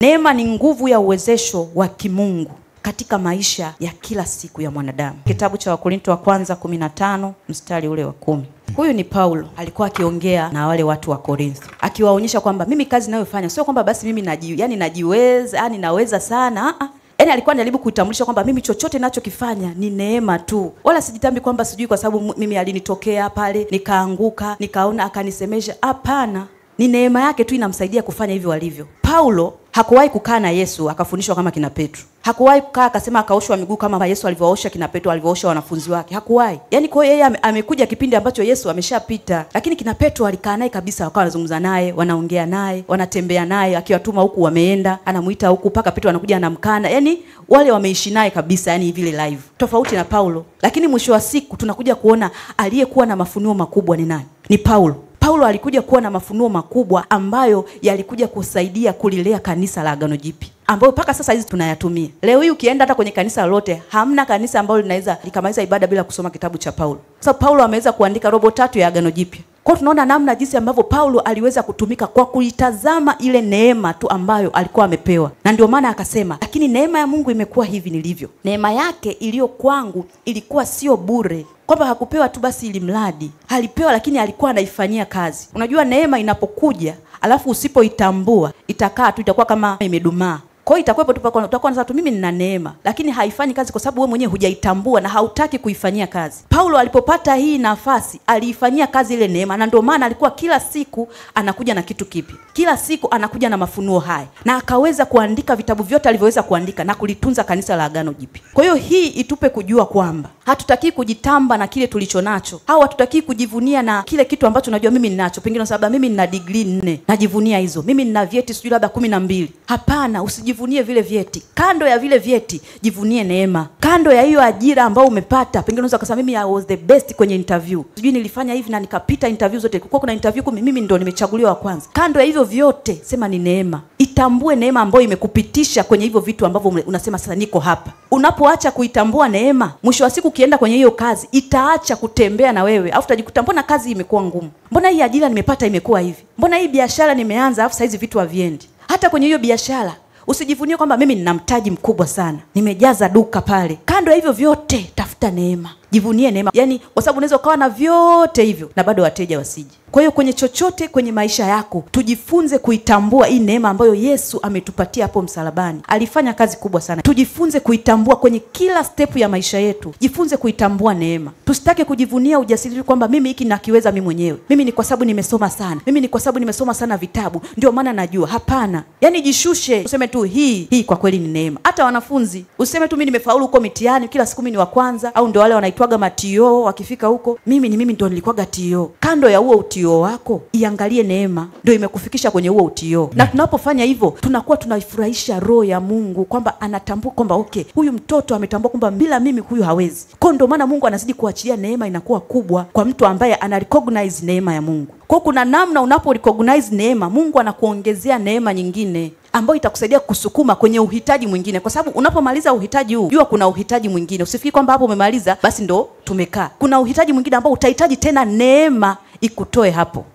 Neema ni nguvu ya uwezesho wa kimungu katika maisha ya kila siku ya mwanadamu. Kitabu cha Wakorintho wa kwanza 15 mstari ule wa 10. Huyu ni Paulo, alikuwa akiongea na wale watu wa Korintho, akiwaonyesha kwamba mimi kazi ninayofanya sio kwamba basi mimi najiweza, naweza sana. Yaani alikuwa anajaribu kuitambulisha kwamba mimi chochote ninachokifanya ni neema tu. Wala sijitambi kwamba sijui kwa sababu mimi alinitokea pale, nikaanguka, nikaona akanisemesha. Hapana. Ni neema yake tu inamsaidia kufanya hivyo alivyo. Paulo hakuwahi kukaa na Yesu akafundishwa kama kina Petro. Hakuwahi kukaa akasema akaoshwa miguu kama Yesu alivyoosha kina Petro, alivyoosha wanafunzi wake. Hakuwahi. Yaani kwa yeye amekuja kipindi ambacho Yesu ameshapita. Lakini kina Petro alikaa naye kabisa, wakawa wanazungumza naye, wanaongea naye, wanatembea naye, akiwatuma huku wameenda, anamuita huku paka Petro anakuja anamkana. Yaani wale wameishi naye kabisa, yani vile live. Tofauti na Paulo. Lakini mwisho wa siku tunakuja kuona aliyekuwa na mafunuo makubwa ni nani? Ni Paulo. Paulo alikuja kuwa na mafunuo makubwa ambayo yalikuja kusaidia kulilea kanisa la Agano Jipya, ambayo mpaka sasa hizi tunayatumia. Leo hii ukienda hata kwenye kanisa lolote, hamna kanisa ambalo linaweza likamaliza ibada bila kusoma kitabu cha Paulo. Sasa Paulo ameweza kuandika robo 3 ya Agano Jipya. Kwa tunaona namna jinsi ambavyo Paulo aliweza kutumika kwa kuitazama ile neema tu ambayo alikuwa amepewa. Na ndio maana akasema, lakini neema ya Mungu imekuwa hivi nilivyo. Neema yake iliyo kwangu ilikuwa sio bure. Kwamba hakupewa tu basi ili mradi. Alipewa lakini alikuwa anaifanyia kazi. Unajua neema inapokuja, alafu usipoitambua, itakaa tu, itakuwa kama imedumaa. Kwa hiyo itakuwepo tu, utakuwa unasema tu mimi nina neema, lakini haifanyi kazi kwa sababu wewe mwenyewe hujaitambua na hautaki kuifanyia kazi. Paulo alipopata hii nafasi, aliifanyia kazi ile neema, na ndio maana alikuwa kila siku anakuja na kitu kipya. Kila siku anakuja na mafunuo haya, na akaweza kuandika vitabu vyote alivyoweza kuandika na kulitunza kanisa la Agano Jipya. Kwa hiyo hii itupe kujua kwamba hatutaki kujitamba na kile tulicho nacho, au hatutaki kujivunia na kile kitu ambacho unajua mimi ninacho. Pengine sababu mimi nina degree 4, najivunia hizo. Mimi nina vyeti sijui labda 12. Hapana, usijivunie vile vyeti. Kando ya vile vyeti, jivunie neema. Kando ya hiyo ajira ambayo umepata, pengine unaweza kusema mimi I was the best kwenye interview. Sijui nilifanya hivi na nikapita interview zote. Kwa kuna interview 10, mimi ndo nimechaguliwa wa kwanza. Kando ya hivyo vyote, sema ni neema. Itambue neema ambayo imekupitisha kwenye hivyo vitu ambavyo unasema sasa niko hapa. Unapoacha kuitambua neema, mwisho wa siku ukienda kwenye hiyo kazi, itaacha kutembea na wewe. Alafu utajikuta mbona kazi imekuwa ngumu? Mbona hii ajira nimepata imekuwa hivi? Mbona hii biashara nimeanza alafu saizi vitu haviendi? Hata kwenye hiyo biashara usijivunie kwamba mimi nina mtaji mkubwa sana, nimejaza duka pale. Kando ya hivyo vyote, tafuta neema. Jivunie neema. Yaani kwa sababu unaweza ukawa na vyote hivyo na bado wateja wasije. Kwa hiyo kwenye chochote kwenye maisha yako, tujifunze kuitambua hii neema ambayo Yesu ametupatia hapo msalabani. Alifanya kazi kubwa sana. Tujifunze kuitambua kwenye kila step ya maisha yetu. Jifunze kuitambua neema. Tusitake kujivunia ujasiri kwamba mimi hiki nakiweza mimi mwenyewe. Mimi ni kwa sababu nimesoma sana. Mimi ni kwa sababu nimesoma sana vitabu, ndio maana najua. Hapana. Yaani jishushe, useme tu hii kwa kweli ni neema. Hata wanafunzi, useme tu mimi nimefaulu huko mitihani, kila siku mimi ni wa kwanza, au ndio wale wanaitwaga matio wakifika huko. Mimi ndio nilikuwaga tio. Kando ya huo utio wako, iangalie neema ndio imekufikisha kwenye huo utio. Na tunapofanya hivyo, tunakuwa tunaifurahisha roho ya Mungu kwamba anatambua kwamba okay, huyu mtoto ametambua kwamba bila mimi huyu hawezi. Kwa ndio maana Mungu anazidi kuachilia neema inakuwa kubwa kwa mtu ambaye ana recognize neema ya Mungu. Kwa kuna namna unapo recognize neema, Mungu anakuongezea neema nyingine ambayo itakusaidia kusukuma kwenye uhitaji mwingine. Kwa sababu unapomaliza uhitaji huu, jua kuna uhitaji mwingine. Usifikiri kwamba hapo umemaliza basi ndo tumekaa. Kuna uhitaji mwingine ambao utahitaji tena neema ikutoe hapo.